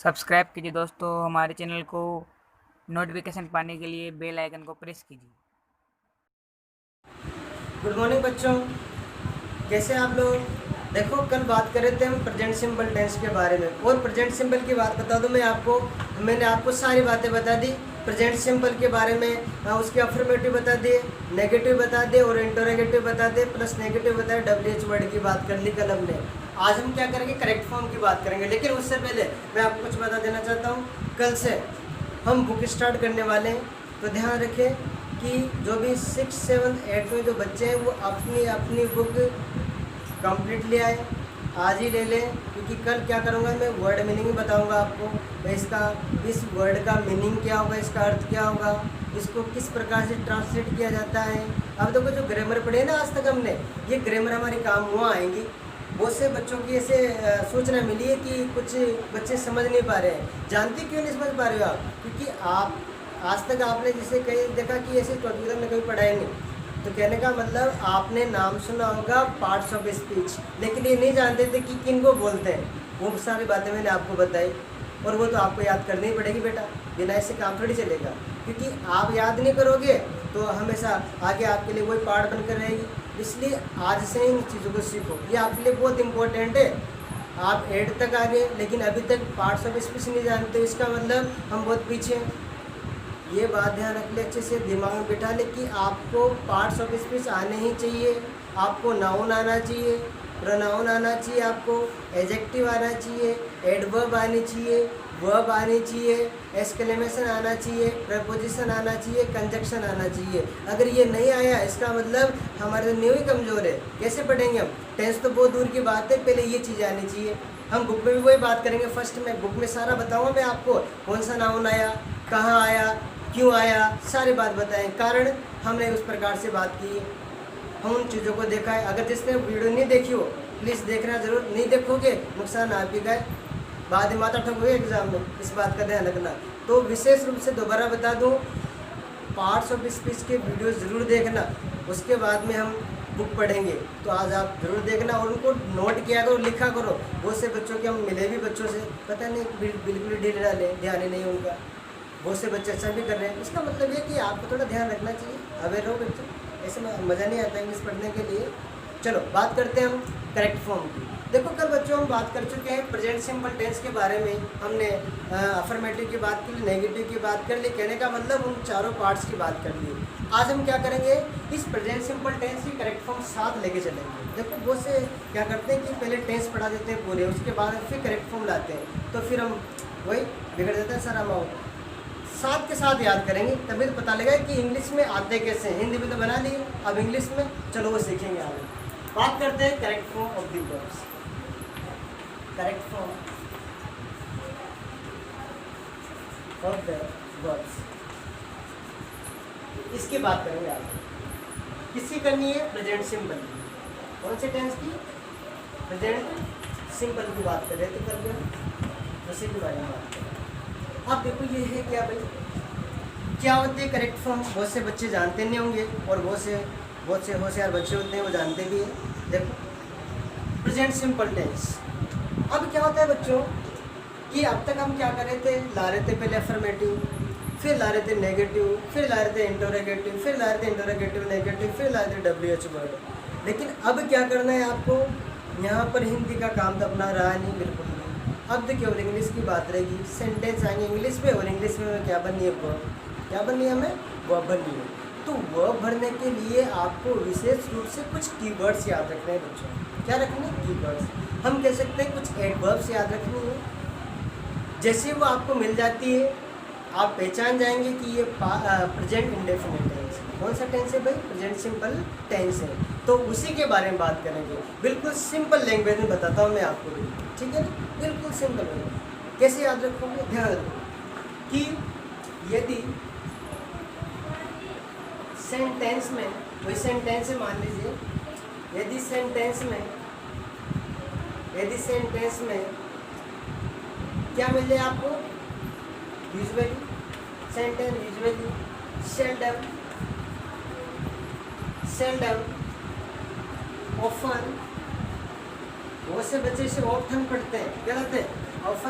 Subscribe कीजिए दोस्तों हमारे चैनल को। नोटिफिकेशन पाने के लिए बेल आइकन को प्रेस कीजिए। गुड मॉर्निंग बच्चों, कैसे आप लोग। देखो, कल बात कर रहे थे हम प्रेजेंट सिंपल टेंस के बारे में। और प्रेजेंट सिंपल की बात बता दूं मैंने आपको सारी बातें बता दी प्रेजेंट सिंपल के बारे में। उसके अफर्मेटिव बता दिए, नेगेटिव बता दिए और इंटरोगेटिव बता दिए, प्लस नेगेटिव बताया, WH वर्ड की बात कर ली कल हमने। आज हम क्या करेंगे, करेक्ट फॉर्म की बात करेंगे। लेकिन उससे पहले मैं आपको कुछ बता देना चाहता हूँ। कल से हम बुक स्टार्ट करने वाले हैं, तो ध्यान रखें कि जो भी 6, 7, 8 में जो बच्चे हैं वो अपनी अपनी बुक कंप्लीट ले आए, आज ही ले लें। क्योंकि कल क्या करूँगा, मैं वर्ड मीनिंग बताऊँगा आपको। मैं इस वर्ड का मीनिंग क्या होगा, इसका अर्थ क्या होगा, इसको किस प्रकार से ट्रांसलेट किया जाता है। अब देखो, जो ग्रामर पढ़े ना आज तक हमने, ये ग्रामर हमारी काम हुआ आएंगी। बहुत से बच्चों की ऐसे सूचना मिली है कि कुछ बच्चे समझ नहीं पा रहे हैं। जानते क्यों नहीं समझ पा रहे हो आप? क्योंकि आप आज तक आपने जिसे कहीं देखा कि ऐसे टॉपिक हमने कभी पढ़ा ही नहीं। तो कहने का मतलब, आपने नाम सुना होगा पार्ट्स ऑफ स्पीच, लेकिन ये नहीं जानते थे कि किन को बोलते हैं। वो सारी बातें मैंने आपको बताई, और वो तो आपको याद करनी ही पड़ेगी बेटा, बिना इससे काम थोड़ी चलेगा। क्योंकि आप याद नहीं करोगे तो हमेशा आगे आपके लिए वही पार्ट बनकर रहेगी। इसलिए आज से इन चीज़ों को सीखो, ये आपके लिए बहुत इंपॉर्टेंट है। आप 8 तक आ गए लेकिन अभी तक पार्ट्स ऑफ स्पीच नहीं जानते, इसका मतलब हम बहुत पीछे हैं। ये बात ध्यान रख ले, अच्छे से दिमाग में बिठा ले कि आपको पार्ट्स ऑफ स्पीच आने ही चाहिए। आपको नाउन आना चाहिए, प्रोनाउन आना चाहिए, आपको एडजेक्टिव आना चाहिए, एडवर्ब आनी चाहिए, वर्ब आनी चाहिए, एक्सक्लेमेशन आना चाहिए, प्रपोजिशन आना चाहिए, कंजक्शन आना चाहिए। अगर ये नहीं आया, इसका मतलब हमारे न्यू ही कमज़ोर है। कैसे पढ़ेंगे हम? टेंस तो बहुत दूर की बात है, पहले ये चीज़ आनी चाहिए। हम बुक में भी वही बात करेंगे। फर्स्ट में बुक में सारा बताऊँगा मैं आपको, कौन सा नाउन आया, कहाँ आया, क्यों आया, सारी बात बताएं, कारण हमने उस प्रकार से बात की है, हम उन चीज़ों को देखा है। अगर जिसने वीडियो नहीं देखी हो प्लीज़ देखना ज़रूर, नहीं देखोगे नुकसान आप ही का है, बाद में माथा ठोकोगे एग्जाम में, इस बात का ध्यान रखना। तो विशेष रूप से दोबारा बता दूँ, पार्ट्स ऑफ स्पीच के वीडियो ज़रूर देखना, उसके बाद में हम बुक पढ़ेंगे। तो आज आप ज़रूर देखना और उनको नोट किया करो, लिखा करो। बहुत से बच्चों के हम मिले भी बच्चों से, पता नहीं बिल्कुल ढील डाले, ध्यान ही नहीं उनका। बहुत से बच्चे अच्छा भी कर रहे हैं। इसका मतलब ये कि आपको थोड़ा ध्यान रखना चाहिए, अवेयर रहो बच्चे, ऐसे मज़ा नहीं आता इंग्लिश पढ़ने के लिए। चलो बात करते हैं हम करेक्ट फॉर्म की। देखो, कल बच्चों हम बात कर चुके हैं प्रेजेंट सिंपल टेंस के बारे में। हमने अफर्मेटिव की बात की, नेगेटिव की बात कर ली, कहने का मतलब उन चारों पार्ट्स की बात कर ली। आज हम क्या करेंगे, इस प्रेजेंट सिंपल टेंस की करेक्ट फॉर्म साथ लेके चलेंगे। देखो, बहुत से क्या करते हैं कि पहले टेंस पढ़ा देते हैं पूरे, उसके बाद फिर करेक्ट फॉर्म लाते हैं, तो फिर हम वही बिगड़ जाता है सारा माहौल। साथ के साथ याद करेंगे तभी तो पता लगेगा कि इंग्लिश में आते कैसे हैं। हिंदी में तो बना लिए, अब इंग्लिश में चलो वो सीखेंगे आगे। बात करते हैं correct form of the verbs. Correct form of the verbs, इसकी बात करेंगे आगे। किसकी करनी है? प्रेजेंट सिंपल की। कौन से टेंस की? प्रेजेंट सिंपल की बात कर रहे थे कल में, उसी के बारे में बात करें। अब देखो, ये है क्या भाई, क्या होते हैं करेक्ट फॉर्म? बहुत से बच्चे जानते नहीं होंगे और बहुत से होशियार बच्चे होते हैं वो जानते भी हैं। देखो, प्रेजेंट सिंपल टेंस। अब क्या होता है बच्चों कि अब तक हम क्या कर रहे थे, ला रहे थे पहले अफर्मेटिव, फिर ला रहे थे नेगेटिव, फिर ला रहे थे इंटरोगेटिव, फिर ला रहे थे इंटरोगेटिव नेगेटिव, फिर ला रहे थे WH वर्ड। लेकिन अब क्या करना है आपको, यहाँ पर हिंदी का काम तो अपना रहा नहीं, बिल्कुल नहीं। अब देखिए, और इंग्लिश की बात रहेगी, सेंटेंस आएंगे इंग्लिश में, और इंग्लिश में क्या बननी है, वर्ब। क्या बननी है हमें? वर्ब बननी है। तो वर्ब भरने के लिए आपको विशेष रूप से कुछ कीवर्ड्स याद रखने हैं बच्चों। क्या रखने हैं? कीवर्ड्स। हम कह सकते हैं कुछ एडवर्ब्स याद रखनी है। जैसे वो आपको मिल जाती है, आप पहचान जाएंगे कि ये प्रेजेंट इंडेफिनिट टेंस है। कौन सा टेंस है भाई? प्रेजेंट सिंपल टेंस है। तो उसी के बारे में बात करेंगे, बिल्कुल सिंपल लैंग्वेज में बताता हूँ मैं आपको भी, ठीक है ना, बिल्कुल सिंपल है। कैसे याद रखोगे? ध्यान रखो कि यदि सेंटेंस में, कोई सेंटेंस है मान लीजिए, यदि सेंटेंस में क्या मिल जाए आपको? Usually, sentence usually, seldom, often. बहुत से बच्चे इसे ऑफ्टन पढ़ते हैं, क्या कहते हैं? ऑफन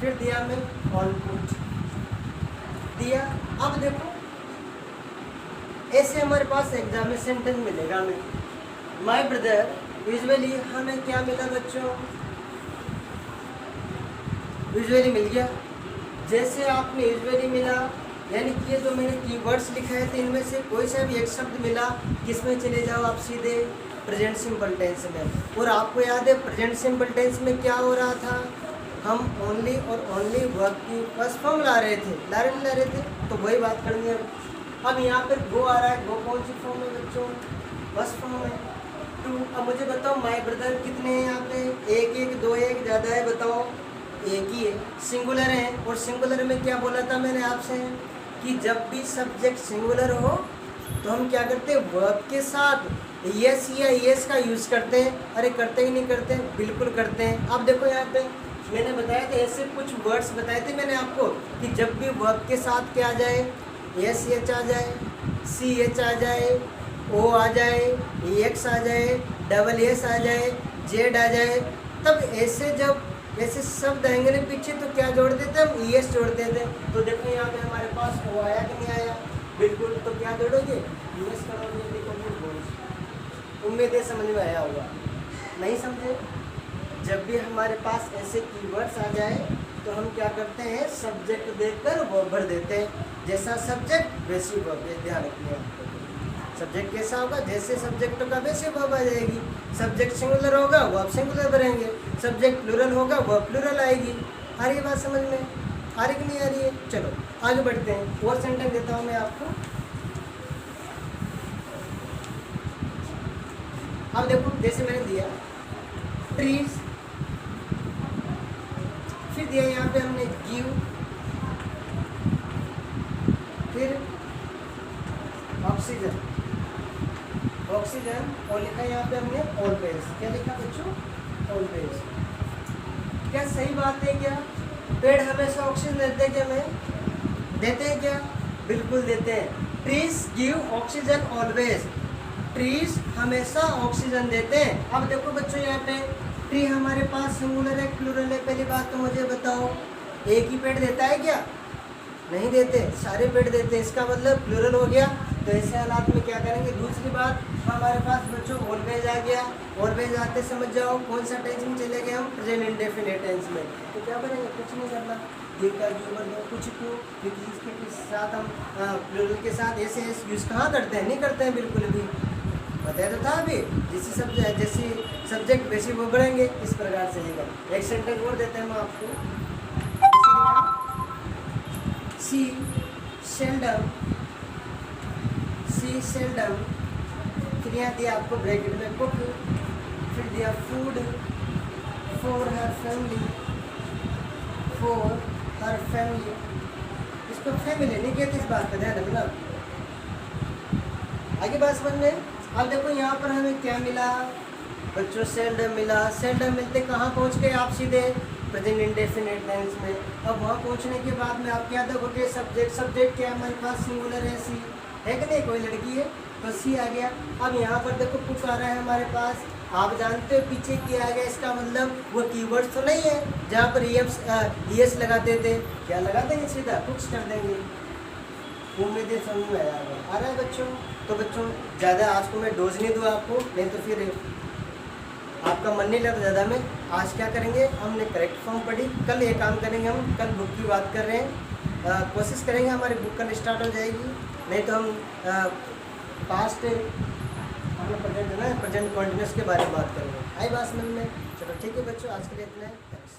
फिर दिया हमें ऑन पुट दिया। अब देखो ऐसे हमारे पास एग्जाम में सेंटेंस मिलेगा हमें। माय ब्रदर यूजुअली, हमें क्या मिला बच्चों, यूजुअली मिल गया। जैसे आपने यूजुअली मिला, यानी कि ये जो मैंने कीवर्ड्स लिखाए थे इनमें से कोई सा भी एक शब्द मिला, किसमें चले जाओ आप, सीधे प्रेजेंट सिंपल टेंस में। और आपको याद है प्रेजेंट सिंपल टेंस में क्या हो रहा था, हम ओनली और ओनली वर्ब की फर्स्ट फॉर्म ला रहे थे, तो वही बात करेंगे अब यहाँ पर गो आ रहा है, गो कौन सी फॉर्म है बच्चों, फर्स्ट फॉर्म है। टू, अब मुझे बताओ माय ब्रदर कितने हैं यहाँ पे, एक, दो, एक ज़्यादा है, बताओ एक ही है, सिंगुलर है। और सिंगुलर में क्या बोला था मैंने आपसे कि जब भी सब्जेक्ट सिंगुलर हो तो हम क्या करते हैं, वर्ब के साथ यस या यस का यूज़ करते हैं। अरे करते ही नहीं करते, बिल्कुल करते हैं। अब देखो यहाँ पे मैंने बताया था, ऐसे कुछ वर्ड्स बताए थे मैंने आपको कि जब भी वर्ब के साथ क्या आ जाए, एस एच आ जाए, सी एच आ जाए, ओ आ जाए, एक्स आ जाए, डबल एस आ जाए, जेड आ जाए, तब ऐसे जब ऐसे शब्द आएंगे ना पीछे तो क्या जोड़ देते हम, ई एस जोड़ते थे। तो देखो यहाँ पे हमारे पास ओ आया कि नहीं आया, बिल्कुल। तो क्या जोड़ोगे, ई एस करोगे, लिखोगे वॉइस। उम्मीद है समझ में आया होगा, नहीं समझे। जब भी हमारे पास ऐसे कीवर्ड्स आ जाए तो हम क्या करते हैं, सब्जेक्ट देखकर वर्ब भर देते हैं। जैसा सब्जेक्ट वैसी वर्ब, ध्यान रखिए आपको। सब्जेक्ट कैसा होगा, जैसे सब्जेक्ट होगा वैसे वर्ब आ जाएगी। सब्जेक्ट सिंगुलर होगा वर्ब सिंगुलर भरेंगे, सब्जेक्ट प्लूरल होगा वर्ब प्लूरल आएगी। आ रही है बात समझ में, आ रही कि नहीं आ रही है। चलो आगे बढ़ते हैं, और सेंटेंस देता हूँ मैं आपको। अब देखो जैसे मैंने दिया ट्रीज, फिर दिया यहाँ पे हमने गिव, फिर ऑक्सीजन, ऑक्सीजन, और लिखा यहाँ पे हमने ऑलवेज। क्या लिखा बच्चों, ऑलवेज। क्या सही बात है क्या, पेड़ हमेशा ऑक्सीजन देते हैं क्या, मैं देते हैं क्या, बिल्कुल देते हैं। Trees give oxygen always, trees हमेशा ऑक्सीजन देते हैं। अब देखो बच्चों यहाँ पे ट्री हमारे पास सिंगुलर है प्लूरल है, पहली बात तो मुझे बताओ, एक ही पेड़ देता है क्या, नहीं देते, सारे पेड़ देते हैं, इसका मतलब प्लूरल हो गया। तो ऐसे हालात में क्या करेंगे, दूसरी बात हमारे पास बच्चों ऑलवेज आ गया। ऑलवेज आते समझ जाओ कौन सा टेंस में चले गए हम, प्रेजेंट इंडेफिनिट टेंस में। तो क्या करेंगे, कुछ नहीं करना, ये का कुछ क्यों, क्योंकि इसके साथ हम प्लूरल के साथ ऐसे यूज़ कहाँ करते हैं, नहीं करते हैं बिल्कुल भी, बताया तो था अभी। जैसी सब्जेक्ट वैसी वो बढ़ेंगे, इस प्रकार से लेगा। एक सेंटेंस और देते हैं हम आपको, सी सेल्डम, सी सेल्डम, फिर यहाँ दिया आपको ब्रैकेट में कुक, फिर दिया food for her family, for her family. इसको फैमिली नहीं कहते, इस बात का ध्यान रखना। आगे बात समझ में। अब देखो यहाँ पर हमें क्या मिला बच्चों, सेल्डम मिला। सेल्डम मिलते कहाँ पहुँच गए आप, सीधे प्रेजेंट इंडेफिनिट टेंस में। अब वहाँ पहुँचने के बाद में आप क्या देखोगे, सब्जेक्ट क्या हमारे पास सिंगुलर है, सी है कि नहीं, कोई लड़की है तो सी आ गया। अब यहाँ पर देखो कुछ आ रहा है हमारे पास, आप जानते हो पीछे किया आ गया, इसका मतलब वो कीवर्ड्स तो नहीं है जहाँ पर ईएस लगाते थे, क्या लगा देंगे, सीधा कुछ कर देंगे। उम्मीदें समझ में आया आ रहा है बच्चों। तो बच्चों ज़्यादा आज को मैं डोज नहीं दूँ आपको, नहीं तो फिर आपका मन नहीं लगता ज़्यादा में। आज क्या करेंगे, हमने करेक्ट फॉर्म पढ़ी, कल ये काम करेंगे हम, कल बुक की बात कर रहे हैं, कोशिश करेंगे हमारी बुक कल स्टार्ट हो जाएगी, नहीं तो हम पास्ट हमें प्रेजेंट है ना, प्रेजेंट कॉन्टिन्यूस के बारे में बात करेंगे। आई बात समझ में। चलो ठीक है बच्चों, आज के लिए इतना है, थैंक्स।